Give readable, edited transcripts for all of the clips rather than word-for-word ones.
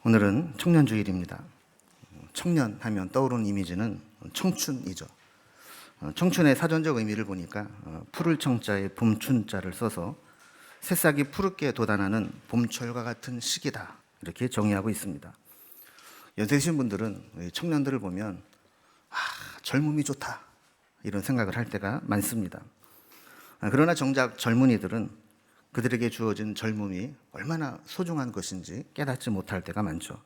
오늘은 청년주일입니다. 청년 하면 떠오르는 이미지는 청춘이죠. 청춘의 사전적 의미를 보니까 푸를 청자에 봄춘자를 써서 새싹이 푸르게 돋아나는 봄철과 같은 시기다, 이렇게 정의하고 있습니다. 연세 드신 분들은 청년들을 보면 젊음이 좋다, 이런 생각을 할 때가 많습니다. 그러나 정작 젊은이들은 그들에게 주어진 젊음이 얼마나 소중한 것인지 깨닫지 못할 때가 많죠.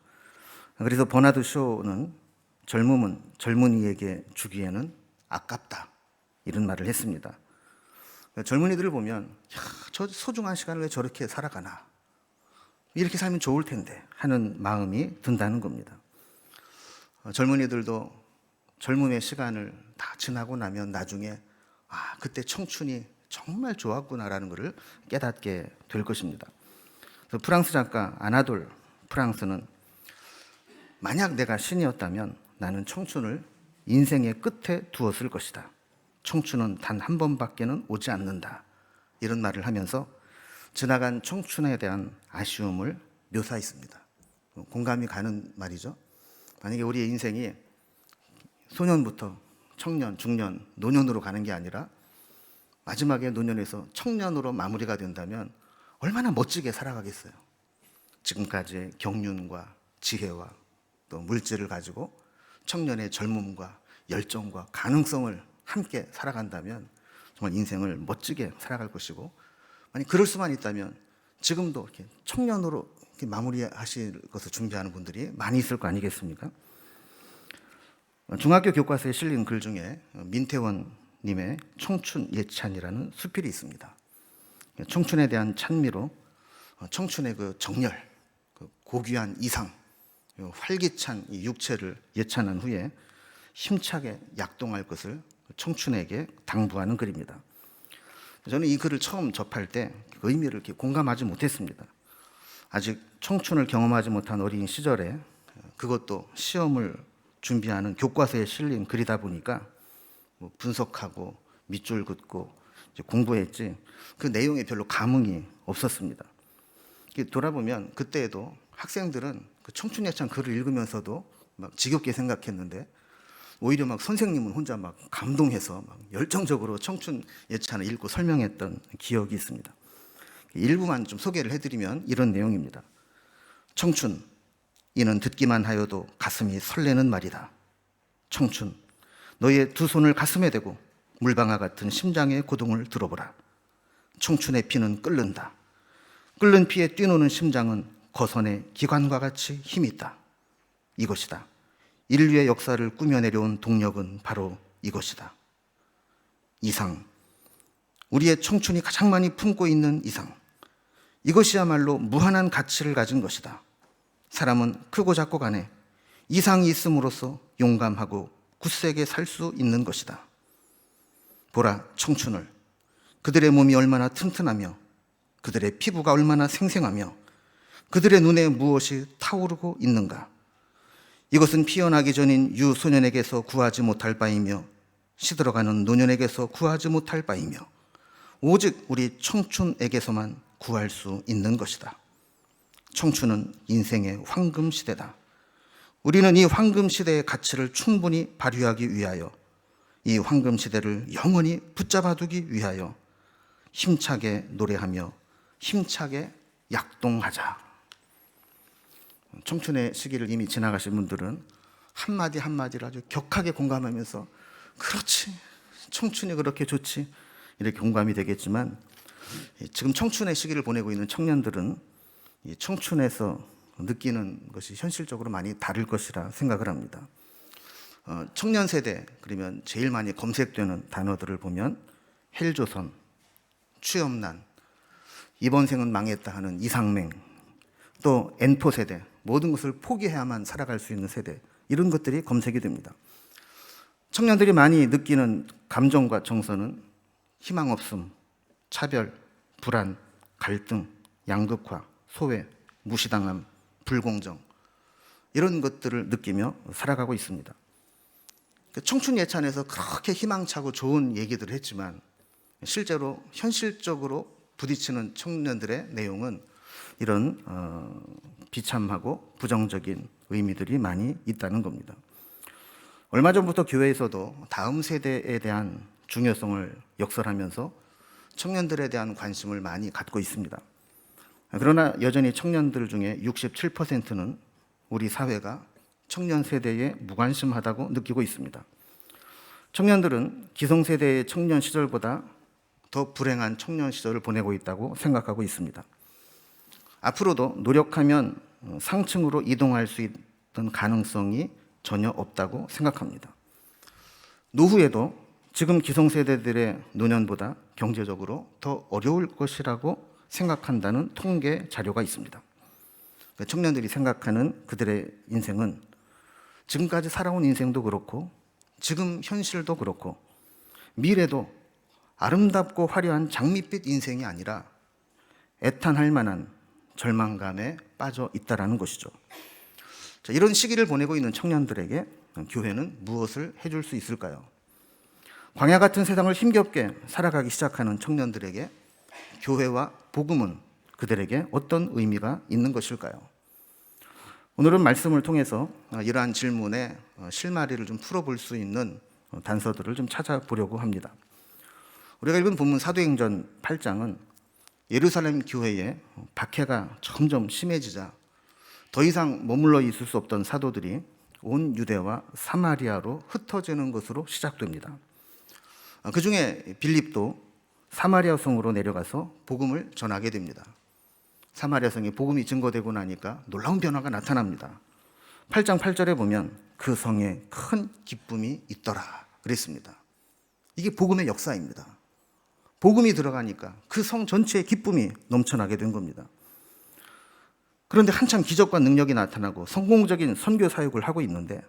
그래서 버나드 쇼는 젊음은 젊은이에게 주기에는 아깝다, 이런 말을 했습니다. 젊은이들을 보면 저 소중한 시간을 왜 저렇게 살아가나, 이렇게 살면 좋을 텐데 하는 마음이 든다는 겁니다. 젊은이들도 젊음의 시간을 다 지나고 나면 나중에 그때 청춘이 정말 좋았구나라는 것을 깨닫게 될 것입니다. 그래서 프랑스 작가 아나돌 프랑스는 만약 내가 신이었다면 나는 청춘을 인생의 끝에 두었을 것이다. 청춘은 단 한 번밖에는 오지 않는다, 이런 말을 하면서 지나간 청춘에 대한 아쉬움을 묘사했습니다. 공감이 가는 말이죠. 만약에 우리의 인생이 소년부터 청년, 중년, 노년으로 가는 게 아니라 마지막에 노년에서 청년으로 마무리가 된다면 얼마나 멋지게 살아가겠어요. 지금까지의 경륜과 지혜와 또 물질을 가지고 청년의 젊음과 열정과 가능성을 함께 살아간다면 정말 인생을 멋지게 살아갈 것이고, 만약 그럴 수만 있다면 지금도 이렇게 청년으로 이렇게 마무리하실 것을 준비하는 분들이 많이 있을 거 아니겠습니까? 중학교 교과서에 실린 글 중에 민태원 님의 청춘 예찬이라는 수필이 있습니다. 청춘에 대한 찬미로 청춘의 그 정열, 그 고귀한 이상, 활기찬 이 육체를 예찬한 후에 힘차게 약동할 것을 청춘에게 당부하는 글입니다. 저는 이 글을 처음 접할 때 그 의미를 이렇게 공감하지 못했습니다. 아직 청춘을 경험하지 못한 어린 시절에, 그것도 시험을 준비하는 교과서에 실린 글이다 보니까 분석하고 밑줄 긋고 공부했지 그 내용에 별로 감흥이 없었습니다. 돌아보면 그때에도 학생들은 그 청춘 예찬 글을 읽으면서도 막 지겹게 생각했는데, 오히려 막 선생님은 혼자 막 감동해서 막 열정적으로 청춘 예찬을 읽고 설명했던 기억이 있습니다. 일부만 좀 소개를 해드리면 이런 내용입니다. 청춘, 이는 듣기만 하여도 가슴이 설레는 말이다. 청춘, 너의 두 손을 가슴에 대고 물방아 같은 심장의 고동을 들어보라. 청춘의 피는 끓는다. 끓는 피에 뛰노는 심장은 거선의 기관과 같이 힘이 있다. 이것이다. 인류의 역사를 꾸며내려온 동력은 바로 이것이다. 이상, 우리의 청춘이 가장 많이 품고 있는 이상, 이것이야말로 무한한 가치를 가진 것이다. 사람은 크고 작고 간에 이상이 있음으로써 용감하고 굳세게 살 수 있는 것이다. 보라, 청춘을. 그들의 몸이 얼마나 튼튼하며 그들의 피부가 얼마나 생생하며 그들의 눈에 무엇이 타오르고 있는가. 이것은 피어나기 전인 유소년에게서 구하지 못할 바이며 시들어가는 노년에게서 구하지 못할 바이며 오직 우리 청춘에게서만 구할 수 있는 것이다. 청춘은 인생의 황금 시대다. 우리는 이 황금 시대의 가치를 충분히 발휘하기 위하여, 이 황금 시대를 영원히 붙잡아두기 위하여 힘차게 노래하며 힘차게 약동하자. 청춘의 시기를 이미 지나가신 분들은 한마디 한마디를 아주 격하게 공감하면서 그렇지, 청춘이 그렇게 좋지, 이렇게 공감이 되겠지만, 지금 청춘의 시기를 보내고 있는 청년들은 이 청춘에서 느끼는 것이 현실적으로 많이 다를 것이라 생각을 합니다. 청년 세대, 그러면 제일 많이 검색되는 단어들을 보면 헬조선, 취업난, 이번 생은 망했다 하는 이상맹, 또 N포 세대, 모든 것을 포기해야만 살아갈 수 있는 세대, 이런 것들이 검색이 됩니다. 청년들이 많이 느끼는 감정과 정서는 희망 없음, 차별, 불안, 갈등, 양극화, 소외, 무시당함, 불공정, 이런 것들을 느끼며 살아가고 있습니다. 청춘 예찬에서 그렇게 희망차고 좋은 얘기들을 했지만 실제로 현실적으로 부딪히는 청년들의 내용은 이런 비참하고 부정적인 의미들이 많이 있다는 겁니다. 얼마 전부터 교회에서도 다음 세대에 대한 중요성을 역설하면서 청년들에 대한 관심을 많이 갖고 있습니다. 그러나 여전히 청년들 중에 67%는 우리 사회가 청년 세대에 무관심하다고 느끼고 있습니다. 청년들은 기성세대의 청년 시절보다 더 불행한 청년 시절을 보내고 있다고 생각하고 있습니다. 앞으로도 노력하면 상층으로 이동할 수 있는 가능성이 전혀 없다고 생각합니다. 노후에도 지금 기성세대들의 노년보다 경제적으로 더 어려울 것이라고 생각한다는 통계 자료가 있습니다. 청년들이 생각하는 그들의 인생은 지금까지 살아온 인생도 그렇고 지금 현실도 그렇고 미래도 아름답고 화려한 장밋빛 인생이 아니라 애탄할 만한 절망감에 빠져 있다는 것이죠. 이런 시기를 보내고 있는 청년들에게 교회는 무엇을 해줄 수 있을까요? 광야 같은 세상을 힘겹게 살아가기 시작하는 청년들에게 교회와 복음은 그들에게 어떤 의미가 있는 것일까요? 오늘은 말씀을 통해서 이러한 질문에 실마리를 좀 풀어볼 수 있는 단서들을 좀 찾아보려고 합니다. 우리가 읽은 본문 사도행전 8장은 예루살렘 교회에 박해가 점점 심해지자 더 이상 머물러 있을 수 없던 사도들이 온 유대와 사마리아로 흩어지는 것으로 시작됩니다. 그 중에 빌립도 사마리아 성으로 내려가서 복음을 전하게 됩니다. 사마리아 성에 복음이 증거되고 나니까 놀라운 변화가 나타납니다. 8장 8절에 보면 그 성에 큰 기쁨이 있더라 그랬습니다. 이게 복음의 역사입니다. 복음이 들어가니까 그 성 전체에 기쁨이 넘쳐나게 된 겁니다. 그런데 한참 기적과 능력이 나타나고 성공적인 선교 사역을 하고 있는데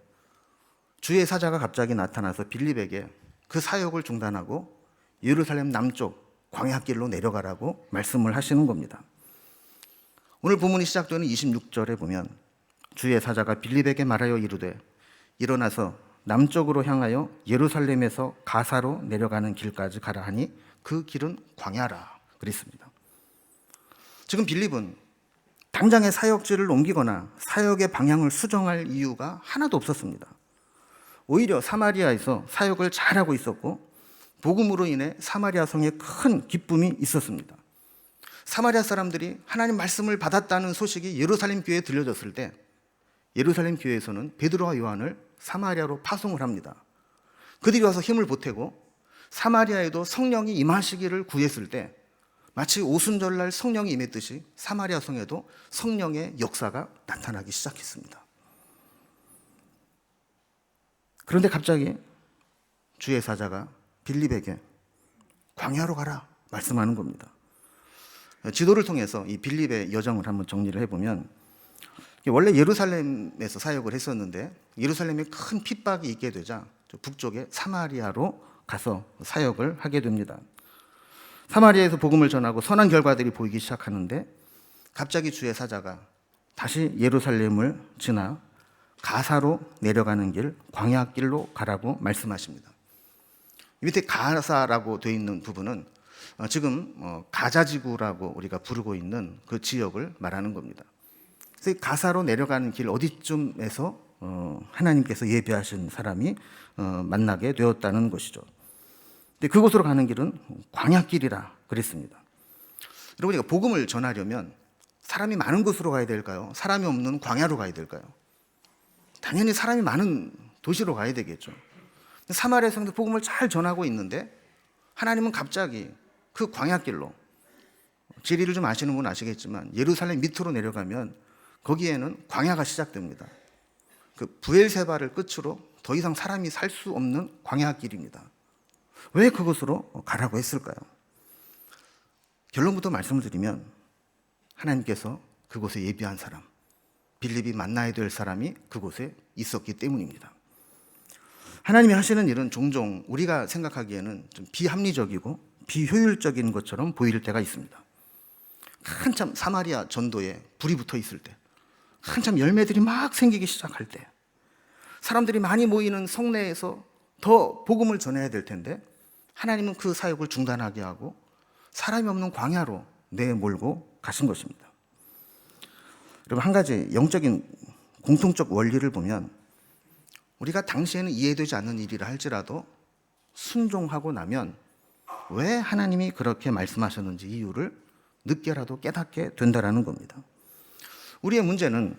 주의 사자가 갑자기 나타나서 빌립에게 그 사역을 중단하고 예루살렘 남쪽 광야길로 내려가라고 말씀을 하시는 겁니다. 오늘 본문이 시작되는 26절에 보면 주의 사자가 빌립에게 말하여 이르되 일어나서 남쪽으로 향하여 예루살렘에서 가사로 내려가는 길까지 가라 하니 그 길은 광야라 그랬습니다. 지금 빌립은 당장의 사역지를 옮기거나 사역의 방향을 수정할 이유가 하나도 없었습니다. 오히려 사마리아에서 사역을 잘하고 있었고 복음으로 인해 사마리아 성에 큰 기쁨이 있었습니다. 사마리아 사람들이 하나님 말씀을 받았다는 소식이 예루살렘 교회에 들려졌을 때 예루살렘 교회에서는 베드로와 요한을 사마리아로 파송을 합니다. 그들이 와서 힘을 보태고 사마리아에도 성령이 임하시기를 구했을 때 마치 오순절날 성령이 임했듯이 사마리아 성에도 성령의 역사가 나타나기 시작했습니다. 그런데 갑자기 주의 사자가 빌립에게 광야로 가라 말씀하는 겁니다. 지도를 통해서 이 빌립의 여정을 한번 정리를 해보면 원래 예루살렘에서 사역을 했었는데 예루살렘에 큰 핍박이 있게 되자 북쪽의 사마리아로 가서 사역을 하게 됩니다. 사마리아에서 복음을 전하고 선한 결과들이 보이기 시작하는데 갑자기 주의 사자가 다시 예루살렘을 지나 가사로 내려가는 길, 광야길로 가라고 말씀하십니다. 밑에 가사라고 되어 있는 부분은 지금 가자지구라고 우리가 부르고 있는 그 지역을 말하는 겁니다. 그래서 가사로 내려가는 길 어디쯤에서 하나님께서 예비하신 사람이 만나게 되었다는 것이죠. 근데 그곳으로 가는 길은 광야길이라 그랬습니다. 여러분, 복음을 전하려면 사람이 많은 곳으로 가야 될까요? 사람이 없는 광야로 가야 될까요? 당연히 사람이 많은 도시로 가야 되겠죠. 사마리아 성도 복음을 잘 전하고 있는데 하나님은 갑자기 그 광야길로, 지리를 좀 아시는 분은 아시겠지만 예루살렘 밑으로 내려가면 거기에는 광야가 시작됩니다. 그 브엘세바를 끝으로 더 이상 사람이 살 수 없는 광야길입니다. 왜 그곳으로 가라고 했을까요? 결론부터 말씀을 드리면 하나님께서 그곳에 예비한 사람, 빌립이 만나야 될 사람이 그곳에 있었기 때문입니다. 하나님이 하시는 일은 종종 우리가 생각하기에는 좀 비합리적이고 비효율적인 것처럼 보일 때가 있습니다. 한참 사마리아 전도에 불이 붙어 있을 때, 한참 열매들이 막 생기기 시작할 때, 사람들이 많이 모이는 성내에서 더 복음을 전해야 될 텐데 하나님은 그 사역을 중단하게 하고 사람이 없는 광야로 내몰고 가신 것입니다. 그럼 한 가지 영적인 공통적 원리를 보면 우리가 당시에는 이해되지 않는 일이라 할지라도 순종하고 나면 왜 하나님이 그렇게 말씀하셨는지 이유를 늦게라도 깨닫게 된다라는 겁니다. 우리의 문제는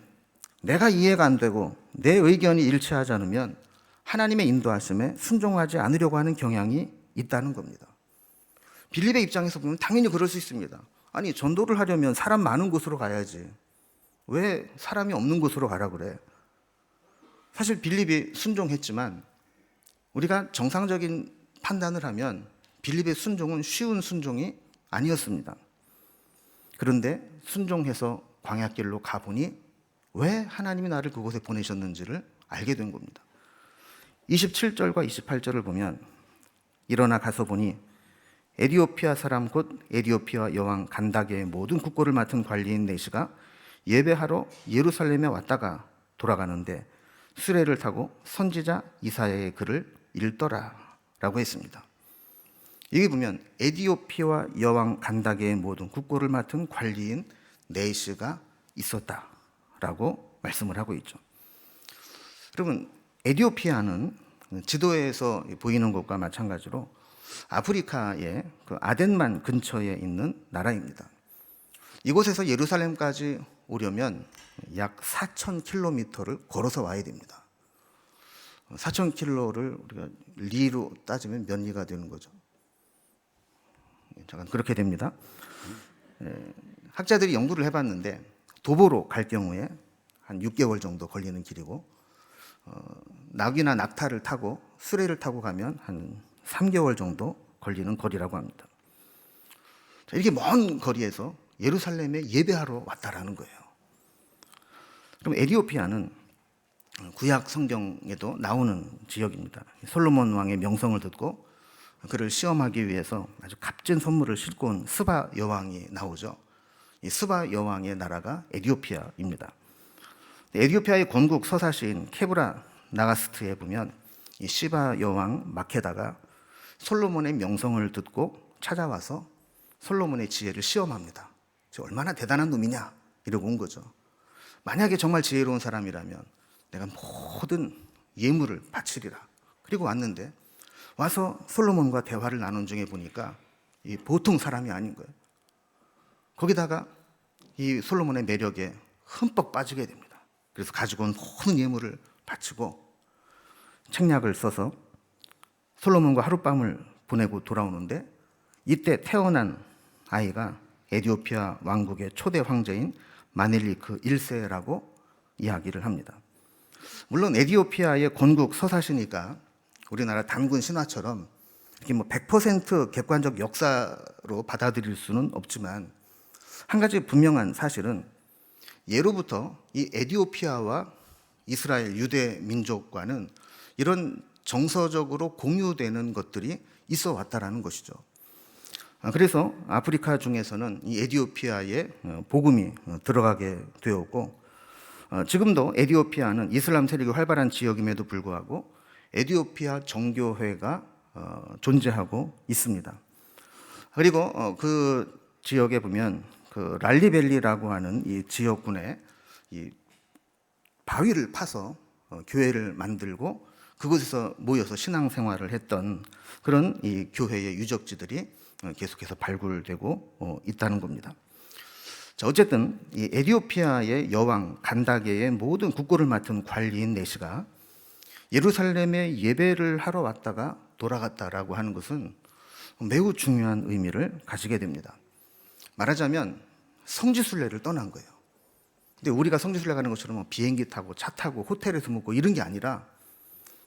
내가 이해가 안 되고 내 의견이 일치하지 않으면 하나님의 인도하심에 순종하지 않으려고 하는 경향이 있다는 겁니다. 빌립의 입장에서 보면 당연히 그럴 수 있습니다. 아니, 전도를 하려면 사람 많은 곳으로 가야지. 왜 사람이 없는 곳으로 가라 그래? 사실 빌립이 순종했지만 우리가 정상적인 판단을 하면 빌립의 순종은 쉬운 순종이 아니었습니다. 그런데 순종해서 광야길로 가보니 왜 하나님이 나를 그곳에 보내셨는지를 알게 된 겁니다. 27절과 28절을 보면 일어나 가서 보니 에디오피아 사람 곧 에디오피아 여왕 간다게의 모든 국고를 맡은 관리인 네시가 예배하러 예루살렘에 왔다가 돌아가는데 수레를 타고 선지자 이사야의 글을 읽더라 라고 했습니다. 여기 보면 에디오피아 여왕 간다게의 모든 국고를 맡은 관리인 네시가 있었다라고 말씀을 하고 있죠. 여러분, 에디오피아는 지도에서 보이는 것과 마찬가지로 아프리카의 그 아덴만 근처에 있는 나라입니다. 이곳에서 예루살렘까지 오려면 약 4,000km를 걸어서 와야 됩니다. 4,000km를 우리가 리로 따지면 몇 리가 되는 거죠? 잠깐 그렇게 됩니다. 학자들이 연구를 해봤는데 도보로 갈 경우에 한 6개월 정도 걸리는 길이고 낙이나 낙타를 타고 수레를 타고 가면 한 3개월 정도 걸리는 거리라고 합니다. 이렇게 먼 거리에서 예루살렘에 예배하러 왔다라는 거예요. 그럼 에디오피아는 구약 성경에도 나오는 지역입니다. 솔로몬 왕의 명성을 듣고 그를 시험하기 위해서 아주 값진 선물을 싣고 온 스바 여왕이 나오죠. 이 스바 여왕의 나라가 에디오피아입니다. 에디오피아의 건국 서사시인 케브라 나가스트에 보면 이 시바 여왕 마케다가 솔로몬의 명성을 듣고 찾아와서 솔로몬의 지혜를 시험합니다. 얼마나 대단한 놈이냐 이러고 온 거죠. 만약에 정말 지혜로운 사람이라면 내가 모든 예물을 바치리라. 그리고 왔는데 와서 솔로몬과 대화를 나눈 중에 보니까 이 보통 사람이 아닌 거예요. 거기다가 이 솔로몬의 매력에 흠뻑 빠지게 됩니다. 그래서 가지고 온 모든 예물을 바치고 책략을 써서 솔로몬과 하룻밤을 보내고 돌아오는데 이때 태어난 아이가 에디오피아 왕국의 초대 황제인 마넬리크 1세라고 이야기를 합니다. 물론 에디오피아의 건국 서사시니까 우리나라 단군 신화처럼 이렇게 100% 객관적 역사로 받아들일 수는 없지만 한 가지 분명한 사실은 예로부터 이 에디오피아와 이스라엘 유대 민족과는 이런 정서적으로 공유되는 것들이 있어 왔다라는 것이죠. 그래서 아프리카 중에서는 이 에디오피아에 복음이 들어가게 되었고 지금도 에디오피아는 이슬람 세력이 활발한 지역임에도 불구하고 에디오피아 정교회가 존재하고 있습니다. 그리고 그 지역에 보면 그 랄리벨리라고 하는 이 지역군에 이 바위를 파서 교회를 만들고 그곳에서 모여서 신앙생활을 했던 그런 이 교회의 유적지들이 계속해서 발굴되고 있다는 겁니다. 자, 어쨌든 이 에디오피아의 여왕 간다게의 모든 국고를 맡은 관리인 네시가 예루살렘에 예배를 하러 왔다가 돌아갔다라고 하는 것은 매우 중요한 의미를 가지게 됩니다. 말하자면 성지순례를 떠난 거예요. 근데 우리가 성지순례 가는 것처럼 비행기 타고 차 타고 호텔에서 묵고 이런 게 아니라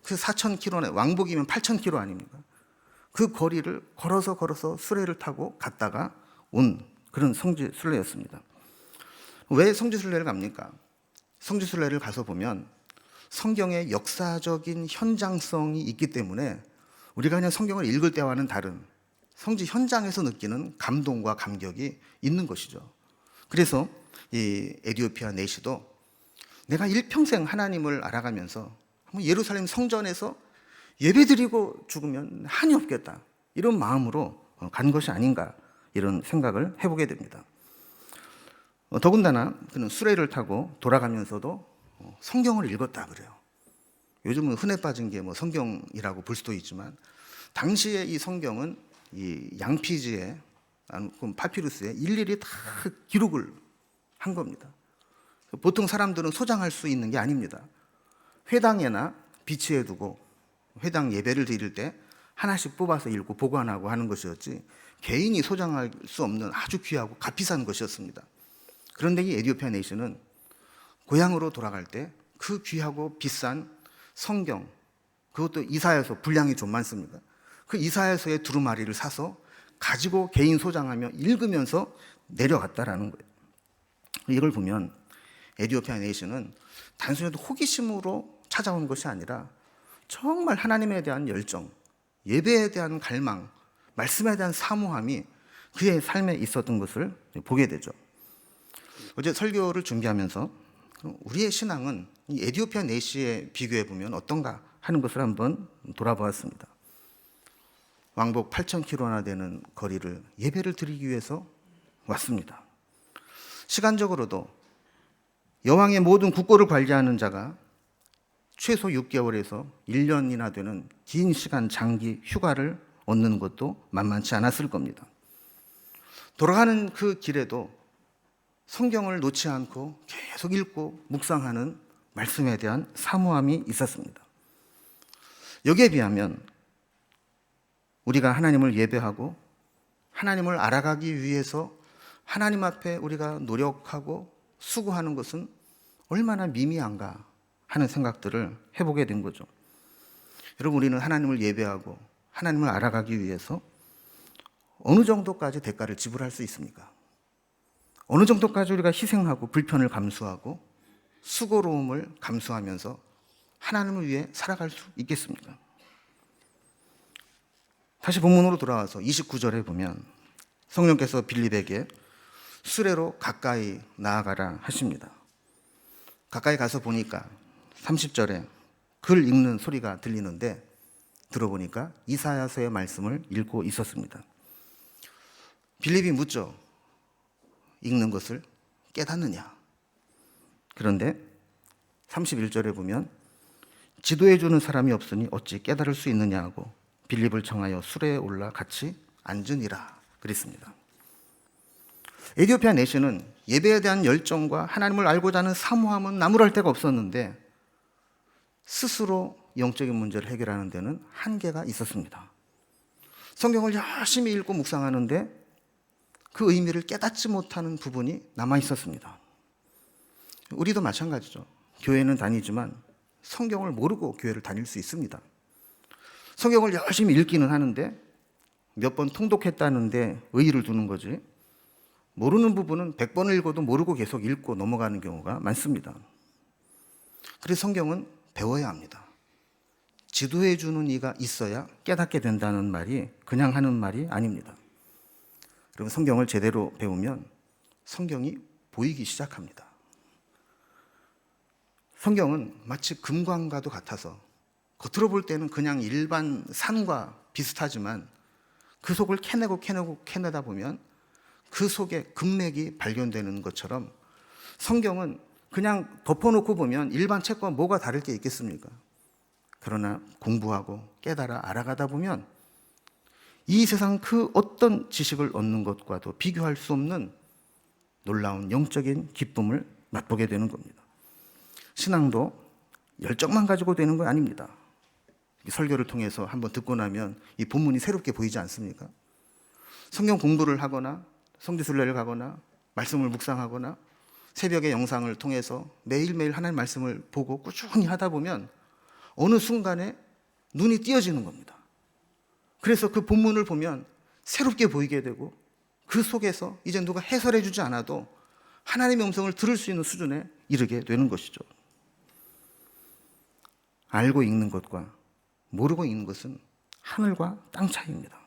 그 4,000km네, 왕복이면 8,000km 아닙니까? 그 거리를 걸어서 수레를 타고 갔다가 온 그런 성지순례였습니다. 왜 성지순례를 갑니까? 성지순례를 가서 보면 성경의 역사적인 현장성이 있기 때문에 우리가 그냥 성경을 읽을 때와는 다른 성지 현장에서 느끼는 감동과 감격이 있는 것이죠. 그래서 이 에디오피아 네시도 내가 일평생 하나님을 알아가면서 예루살렘 성전에서 예배드리고 죽으면 한이 없겠다 이런 마음으로 간 것이 아닌가 이런 생각을 해보게 됩니다. 더군다나 그는 수레를 타고 돌아가면서도 성경을 읽었다 그래요. 요즘은 흔해 빠진 게 뭐 성경이라고 볼 수도 있지만 당시에 이 성경은 이 양피지에 파피루스에 일일이 다 기록을 한 겁니다. 보통 사람들은 소장할 수 있는 게 아닙니다. 회당에나 비치해 두고 회당 예배를 드릴 때 하나씩 뽑아서 읽고 보관하고 하는 것이었지 개인이 소장할 수 없는 아주 귀하고 값비싼 것이었습니다. 그런데 이 에디오피아 네이션은 고향으로 돌아갈 때 그 귀하고 비싼 성경, 그것도 이사야서 분량이 좀 많습니다. 그 이사야서의 두루마리를 사서 가지고 개인 소장하며 읽으면서 내려갔다라는 거예요. 이걸 보면 에디오피아 네이션은 단순히 호기심으로 찾아온 것이 아니라 정말 하나님에 대한 열정, 예배에 대한 갈망, 말씀에 대한 사모함이 그의 삶에 있었던 것을 보게 되죠. 어제 설교를 준비하면서 우리의 신앙은 이 에디오피아 네시에 비교해 보면 어떤가 하는 것을 한번 돌아보았습니다. 왕복 8,000km나 되는 거리를 예배를 드리기 위해서 왔습니다. 시간적으로도 여왕의 모든 국고를 관리하는 자가 최소 6개월에서 1년이나 되는 긴 시간 장기 휴가를 얻는 것도 만만치 않았을 겁니다. 돌아가는 그 길에도 성경을 놓지 않고 계속 읽고 묵상하는 말씀에 대한 사모함이 있었습니다. 여기에 비하면 우리가 하나님을 예배하고 하나님을 알아가기 위해서 하나님 앞에 우리가 노력하고 수고하는 것은 얼마나 미미한가 하는 생각들을 해보게 된 거죠. 여러분, 우리는 하나님을 예배하고 하나님을 알아가기 위해서 어느 정도까지 대가를 지불할 수 있습니까? 어느 정도까지 우리가 희생하고 불편을 감수하고 수고로움을 감수하면서 하나님을 위해 살아갈 수 있겠습니까? 다시 본문으로 돌아와서 29절에 보면 성령께서 빌립에게 수레로 가까이 나아가라 하십니다. 가까이 가서 보니까 30절에 글 읽는 소리가 들리는데 들어보니까 이사야서의 말씀을 읽고 있었습니다. 빌립이 묻죠. 읽는 것을 깨닫느냐? 그런데 31절에 보면 지도해 주는 사람이 없으니 어찌 깨달을 수 있느냐 하고 빌립을 청하여 수레에 올라 같이 앉으니라 그랬습니다. 에디오피아 내시는 예배에 대한 열정과 하나님을 알고자 하는 사모함은 나무랄 데가 없었는데 스스로 영적인 문제를 해결하는 데는 한계가 있었습니다. 성경을 열심히 읽고 묵상하는데 그 의미를 깨닫지 못하는 부분이 남아 있었습니다. 우리도 마찬가지죠. 교회는 다니지만 성경을 모르고 교회를 다닐 수 있습니다. 성경을 열심히 읽기는 하는데 몇 번 통독했다는데 의의를 두는 거지 모르는 부분은 100번을 읽어도 모르고 계속 읽고 넘어가는 경우가 많습니다. 그래서 성경은 배워야 합니다. 지도해 주는 이가 있어야 깨닫게 된다는 말이 그냥 하는 말이 아닙니다. 여러분, 성경을 제대로 배우면 성경이 보이기 시작합니다. 성경은 마치 금광과도 같아서 겉으로 볼 때는 그냥 일반 산과 비슷하지만 그 속을 캐내다 보면 그 속에 금맥이 발견되는 것처럼 성경은 그냥 덮어놓고 보면 일반 책과 뭐가 다를 게 있겠습니까? 그러나 공부하고 깨달아 알아가다 보면 이 세상 그 어떤 지식을 얻는 것과도 비교할 수 없는 놀라운 영적인 기쁨을 맛보게 되는 겁니다. 신앙도 열정만 가지고 되는 건 아닙니다. 설교를 통해서 한번 듣고 나면 이 본문이 새롭게 보이지 않습니까? 성경 공부를 하거나 성지순례를 가거나 말씀을 묵상하거나 새벽의 영상을 통해서 매일매일 하나님 말씀을 보고 꾸준히 하다 보면 어느 순간에 눈이 띄어지는 겁니다. 그래서 그 본문을 보면 새롭게 보이게 되고 그 속에서 이제 누가 해설해 주지 않아도 하나님의 음성을 들을 수 있는 수준에 이르게 되는 것이죠. 알고 읽는 것과 모르고 읽는 것은 하늘과 땅 차이입니다.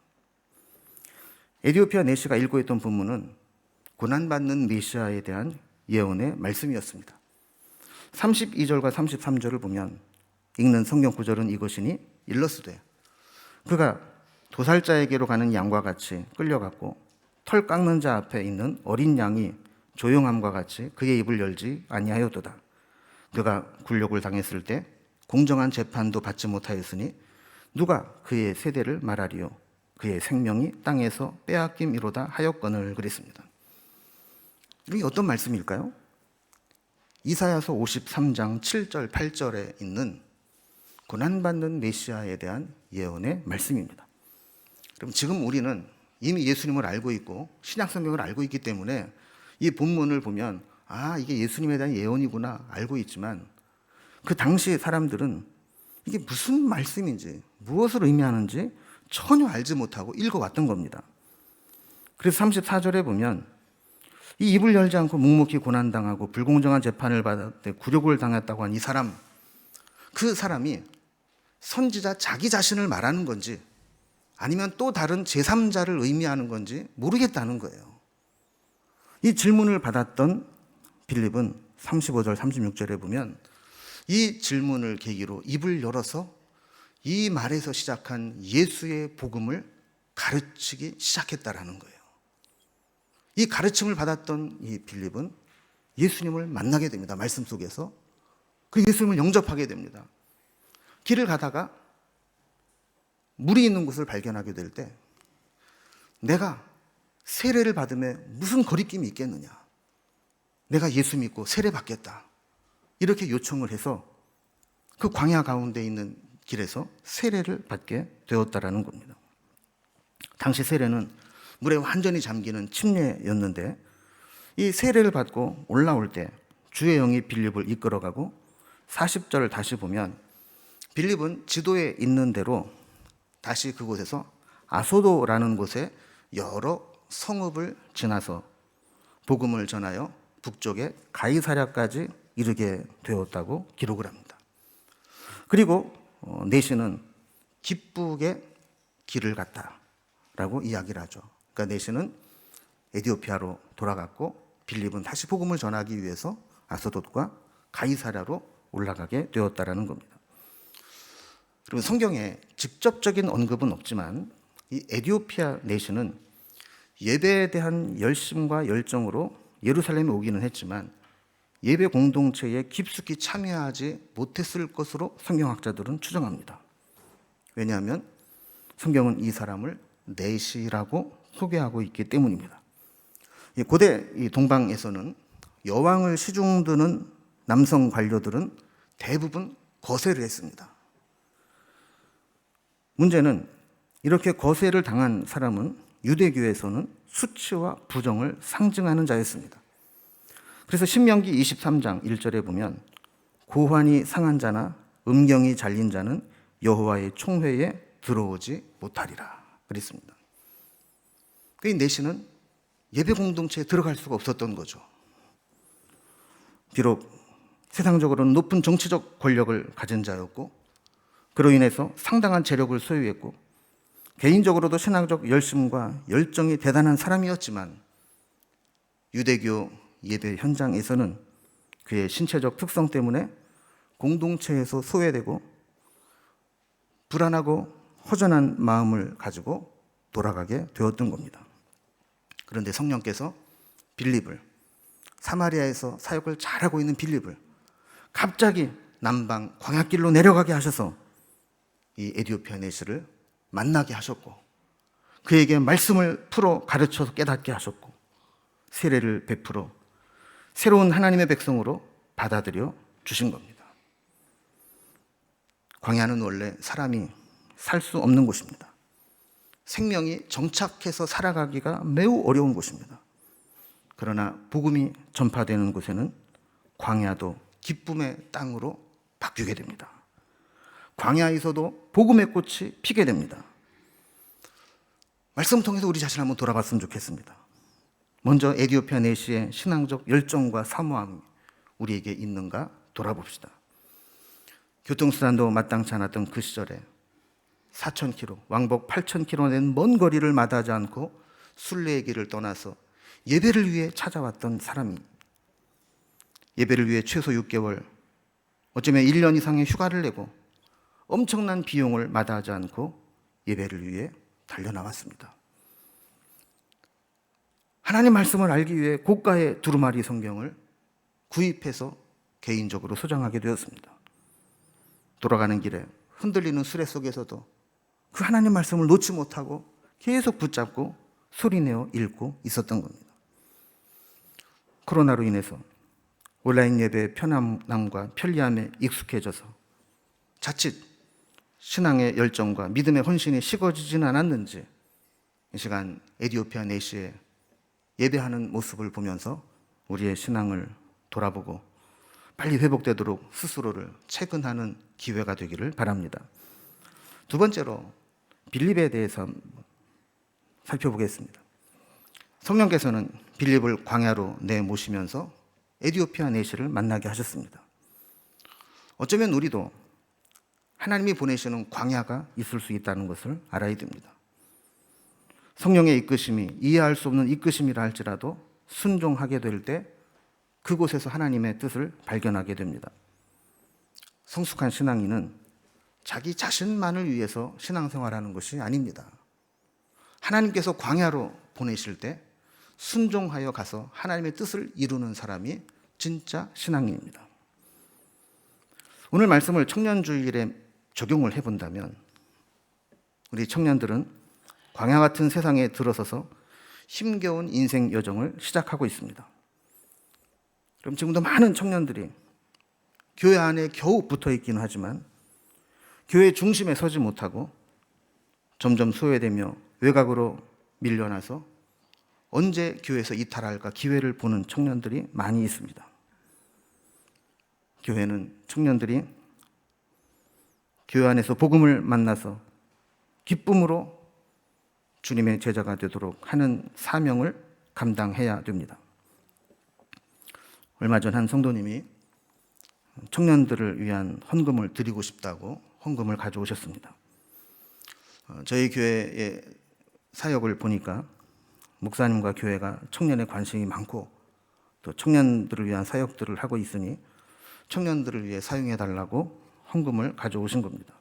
에디오피아 내시가 읽고 있던 본문은 고난받는 메시아에 대한 예언의 말씀이었습니다. 32절과 33절을 보면 읽는 성경 구절은 이것이니 일러스되 그가 도살자에게로 가는 양과 같이 끌려갔고 털 깎는 자 앞에 있는 어린 양이 조용함과 같이 그의 입을 열지 아니하였도다. 그가 굴욕을 당했을 때 공정한 재판도 받지 못하였으니 누가 그의 세대를 말하리요. 그의 생명이 땅에서 빼앗김이로다 하였거늘. 그랬습니다. 이게 어떤 말씀일까요? 이사야서 53장 7절 8절에 있는 고난받는 메시아에 대한 예언의 말씀입니다. 그럼 지금 우리는 이미 예수님을 알고 있고 신약성경을 알고 있기 때문에 이 본문을 보면 이게 예수님에 대한 예언이구나 알고 있지만, 그 당시 사람들은 이게 무슨 말씀인지 무엇을 의미하는지 전혀 알지 못하고 읽어왔던 겁니다. 그래서 34절에 보면 이 입을 열지 않고 묵묵히 고난당하고 불공정한 재판을 받았대 굴욕을 당했다고 한 이 사람, 그 사람이 선지자 자기 자신을 말하는 건지 아니면 또 다른 제3자를 의미하는 건지 모르겠다는 거예요. 이 질문을 받았던 빌립은 35절 36절에 보면 이 질문을 계기로 입을 열어서 이 말에서 시작한 예수의 복음을 가르치기 시작했다라는 거예요. 이 가르침을 받았던 이 빌립은 예수님을 만나게 됩니다. 말씀 속에서 그 예수님을 영접하게 됩니다. 길을 가다가 물이 있는 곳을 발견하게 될 때 내가 세례를 받음에 무슨 거리낌이 있겠느냐, 내가 예수 믿고 세례 받겠다, 이렇게 요청을 해서 그 광야 가운데 있는 길에서 세례를 받게 되었다라는 겁니다. 당시 세례는 물에 완전히 잠기는 침례였는데 이 세례를 받고 올라올 때 주의 영이 빌립을 이끌어가고 40절을 다시 보면 빌립은 지도에 있는 대로 다시 그곳에서 아소도라는 곳에 여러 성읍을 지나서 복음을 전하여 북쪽의 가이사랴까지 이르게 되었다고 기록을 합니다. 그리고 내시는 기쁘게 길을 갔다라고 이야기를 하죠. 그러니까 내시는 에디오피아로 돌아갔고 빌립은 다시 복음을 전하기 위해서 아소돗과 가이사랴로 올라가게 되었다라는 겁니다. 그러면 성경에 직접적인 언급은 없지만 이 에디오피아 내시는 예배에 대한 열심과 열정으로 예루살렘에 오기는 했지만 예배 공동체에 깊숙이 참여하지 못했을 것으로 성경학자들은 추정합니다. 왜냐하면 성경은 이 사람을 내시라고 소개하고 있기 때문입니다. 고대 동방에서는 여왕을 시중드는 남성 관료들은 대부분 거세를 했습니다. 문제는 이렇게 거세를 당한 사람은 유대교에서는 수치와 부정을 상징하는 자였습니다. 그래서 신명기 23장 1절에 보면 고환이 상한 자나 음경이 잘린 자는 여호와의 총회에 들어오지 못하리라 그랬습니다. 그 내시는 예배 공동체에 들어갈 수가 없었던 거죠. 비록 세상적으로는 높은 정치적 권력을 가진 자였고 그로 인해서 상당한 재력을 소유했고 개인적으로도 신앙적 열심과 열정이 대단한 사람이었지만 유대교 예배 현장에서는 그의 신체적 특성 때문에 공동체에서 소외되고 불안하고 허전한 마음을 가지고 돌아가게 되었던 겁니다. 그런데 성령께서 빌립을, 사마리아에서 사역을 잘하고 있는 빌립을 갑자기 남방 광야길로 내려가게 하셔서 이 에디오피아 내시를 만나게 하셨고 그에게 말씀을 풀어 가르쳐서 깨닫게 하셨고 세례를 베풀어 새로운 하나님의 백성으로 받아들여 주신 겁니다. 광야는 원래 사람이 살 수 없는 곳입니다. 생명이 정착해서 살아가기가 매우 어려운 곳입니다. 그러나 복음이 전파되는 곳에는 광야도 기쁨의 땅으로 바뀌게 됩니다. 광야에서도 복음의 꽃이 피게 됩니다. 말씀 통해서 우리 자신을 한번 돌아봤으면 좋겠습니다. 먼저 에디오피아 내시의 신앙적 열정과 사모함이 우리에게 있는가 돌아봅시다. 교통수단도 마땅치 않았던 그 시절에 4,000km, 왕복 8,000km 된 먼 거리를 마다하지 않고 순례의 길을 떠나서 예배를 위해 찾아왔던 사람이 예배를 위해 최소 6개월, 어쩌면 1년 이상의 휴가를 내고 엄청난 비용을 마다하지 않고 예배를 위해 달려나갔습니다. 하나님 말씀을 알기 위해 고가의 두루마리 성경을 구입해서 개인적으로 소장하게 되었습니다. 돌아가는 길에 흔들리는 수레 속에서도 그 하나님 말씀을 놓지 못하고 계속 붙잡고 소리내어 읽고 있었던 겁니다. 코로나로 인해서 온라인 예배의 편안함과 편리함에 익숙해져서 자칫 신앙의 열정과 믿음의 헌신이 식어지지는 않았는지 이 시간 에디오피아 내시에 예배하는 모습을 보면서 우리의 신앙을 돌아보고 빨리 회복되도록 스스로를 체근하는 기회가 되기를 바랍니다. 두 번째로 빌립에 대해서 살펴보겠습니다. 성령께서는 빌립을 광야로 내모시면서 에디오피아 내시를 만나게 하셨습니다. 어쩌면 우리도 하나님이 보내시는 광야가 있을 수 있다는 것을 알아야 됩니다. 성령의 이끄심이 이해할 수 없는 이끄심이라 할지라도 순종하게 될 때 그곳에서 하나님의 뜻을 발견하게 됩니다. 성숙한 신앙인은 자기 자신만을 위해서 신앙생활하는 것이 아닙니다. 하나님께서 광야로 보내실 때 순종하여 가서 하나님의 뜻을 이루는 사람이 진짜 신앙인입니다. 오늘 말씀을 청년주일에 적용을 해본다면 우리 청년들은 광야 같은 세상에 들어서서 힘겨운 인생 여정을 시작하고 있습니다. 그럼 지금도 많은 청년들이 교회 안에 겨우 붙어 있기는 하지만 교회 중심에 서지 못하고 점점 소외되며 외곽으로 밀려나서 언제 교회에서 이탈할까 기회를 보는 청년들이 많이 있습니다. 교회는 청년들이 교회 안에서 복음을 만나서 기쁨으로 주님의 제자가 되도록 하는 사명을 감당해야 됩니다. 얼마 전 한 성도님이 청년들을 위한 헌금을 드리고 싶다고 헌금을 가져오셨습니다. 저희 교회의 사역을 보니까 목사님과 교회가 청년에 관심이 많고 또 청년들을 위한 사역들을 하고 있으니 청년들을 위해 사용해달라고 헌금을 가져오신 겁니다.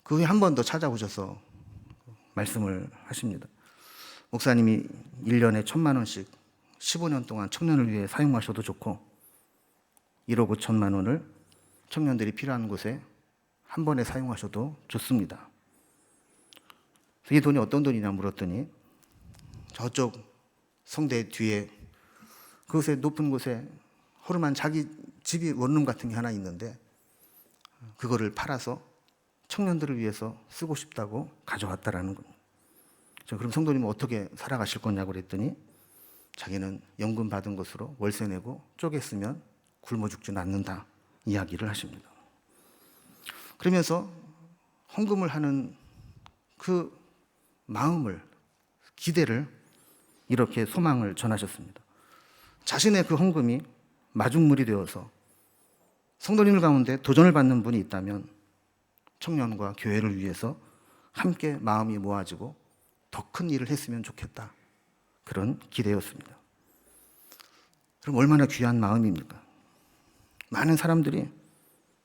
그 후에 한 번 더 찾아오셔서 말씀을 하십니다. 목사님이 1년에 1,000만 원씩 15년 동안 청년을 위해 사용하셔도 좋고 1억 5천만 원을 청년들이 필요한 곳에 한 번에 사용하셔도 좋습니다. 이 돈이 어떤 돈이냐 물었더니 저쪽 성대 뒤에 그곳에 높은 곳에 허름한 자기 집이 원룸 같은 게 하나 있는데 그거를 팔아서 청년들을 위해서 쓰고 싶다고 가져왔다라는 겁니다. 그럼 성도님은 어떻게 살아가실 거냐고 그랬더니 자기는 연금 받은 것으로 월세 내고 쪼개 쓰면 굶어 죽지는 않는다 이야기를 하십니다. 그러면서 헌금을 하는 그 마음을, 기대를 이렇게 소망을 전하셨습니다. 자신의 그 헌금이 마중물이 되어서 성도님들 가운데 도전을 받는 분이 있다면 청년과 교회를 위해서 함께 마음이 모아지고 더 큰 일을 했으면 좋겠다. 그런 기대였습니다. 그럼 얼마나 귀한 마음입니까? 많은 사람들이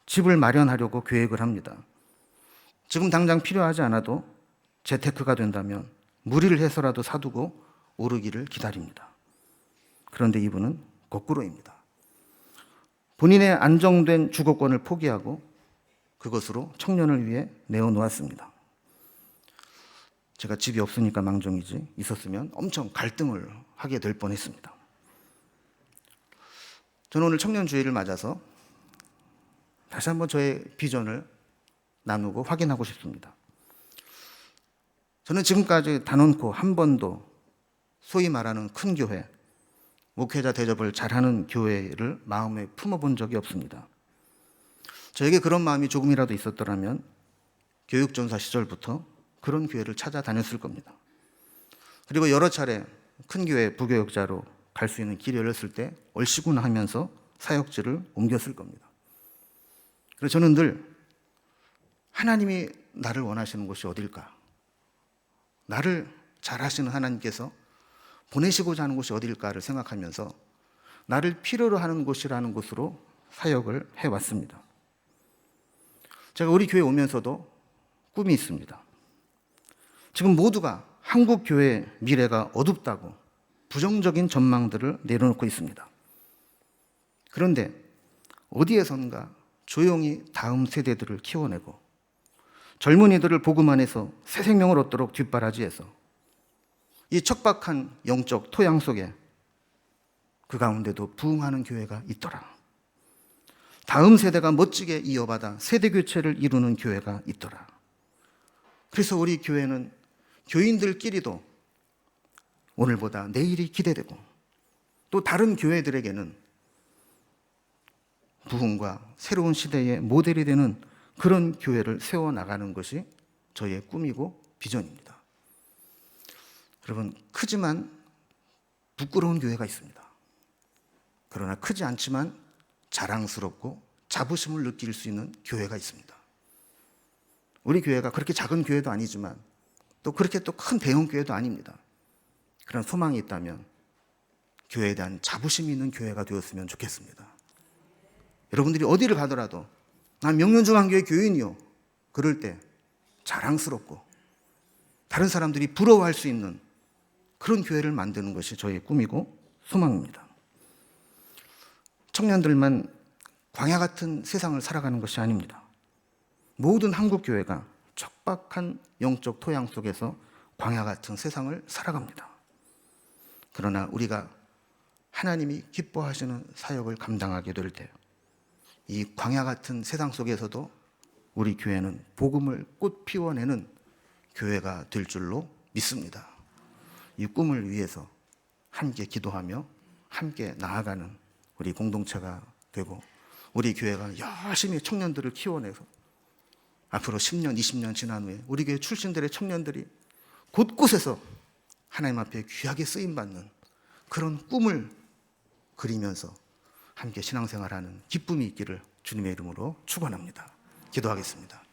집을 마련하려고 계획을 합니다. 지금 당장 필요하지 않아도 재테크가 된다면 무리를 해서라도 사두고 오르기를 기다립니다. 그런데 이분은 거꾸로입니다. 본인의 안정된 주거권을 포기하고 그것으로 청년을 위해 내어놓았습니다. 제가 집이 없으니까 망정이지 있었으면 엄청 갈등을 하게 될 뻔했습니다. 저는 오늘 청년주의를 맞아서 다시 한번 저의 비전을 나누고 확인하고 싶습니다. 저는 지금까지 단언코 한 번도 소위 말하는 큰 교회, 목회자 대접을 잘하는 교회를 마음에 품어본 적이 없습니다. 저에게 그런 마음이 조금이라도 있었더라면 교육전사 시절부터 그런 교회를 찾아다녔을 겁니다. 그리고 여러 차례 큰 교회 부교역자로 갈 수 있는 길이 열렸을 때 얼씨구나 하면서 사역지를 옮겼을 겁니다. 그래서 저는 늘 하나님이 나를 원하시는 곳이 어딜까? 나를 잘하시는 하나님께서 보내시고자 하는 곳이 어딜까를 생각하면서 나를 필요로 하는 곳이라는 곳으로 사역을 해왔습니다. 제가 우리 교회 오면서도 꿈이 있습니다. 지금 모두가 한국 교회의 미래가 어둡다고 부정적인 전망들을 내려놓고 있습니다. 그런데 어디에선가 조용히 다음 세대들을 키워내고 젊은이들을 복음 안에서 새 생명을 얻도록 뒷바라지해서 이 척박한 영적 토양 속에 그 가운데도 부흥하는 교회가 있더라. 다음 세대가 멋지게 이어받아 세대 교체를 이루는 교회가 있더라. 그래서 우리 교회는 교인들끼리도 오늘보다 내일이 기대되고 또 다른 교회들에게는 부흥과 새로운 시대의 모델이 되는 그런 교회를 세워나가는 것이 저희의 꿈이고 비전입니다. 여러분, 크지만 부끄러운 교회가 있습니다. 그러나 크지 않지만 자랑스럽고 자부심을 느낄 수 있는 교회가 있습니다. 우리 교회가 그렇게 작은 교회도 아니지만 또 그렇게 또 큰 대형 교회도 아닙니다. 그런 소망이 있다면 교회에 대한 자부심이 있는 교회가 되었으면 좋겠습니다. 여러분들이 어디를 가더라도 난 명륜중앙교회 교인이요, 그럴 때 자랑스럽고 다른 사람들이 부러워할 수 있는 그런 교회를 만드는 것이 저희의 꿈이고 소망입니다. 청년들만 광야 같은 세상을 살아가는 것이 아닙니다. 모든 한국 교회가 척박한 영적 토양 속에서 광야 같은 세상을 살아갑니다. 그러나 우리가 하나님이 기뻐하시는 사역을 감당하게 될 때 이 광야 같은 세상 속에서도 우리 교회는 복음을 꽃 피워내는 교회가 될 줄로 믿습니다. 이 꿈을 위해서 함께 기도하며 함께 나아가는 우리 공동체가 되고 우리 교회가 열심히 청년들을 키워내서 앞으로 10년, 20년 지난 후에 우리 교회 출신들의 청년들이 곳곳에서 하나님 앞에 귀하게 쓰임받는 그런 꿈을 그리면서 함께 신앙생활하는 기쁨이 있기를 주님의 이름으로 축원합니다. 기도하겠습니다.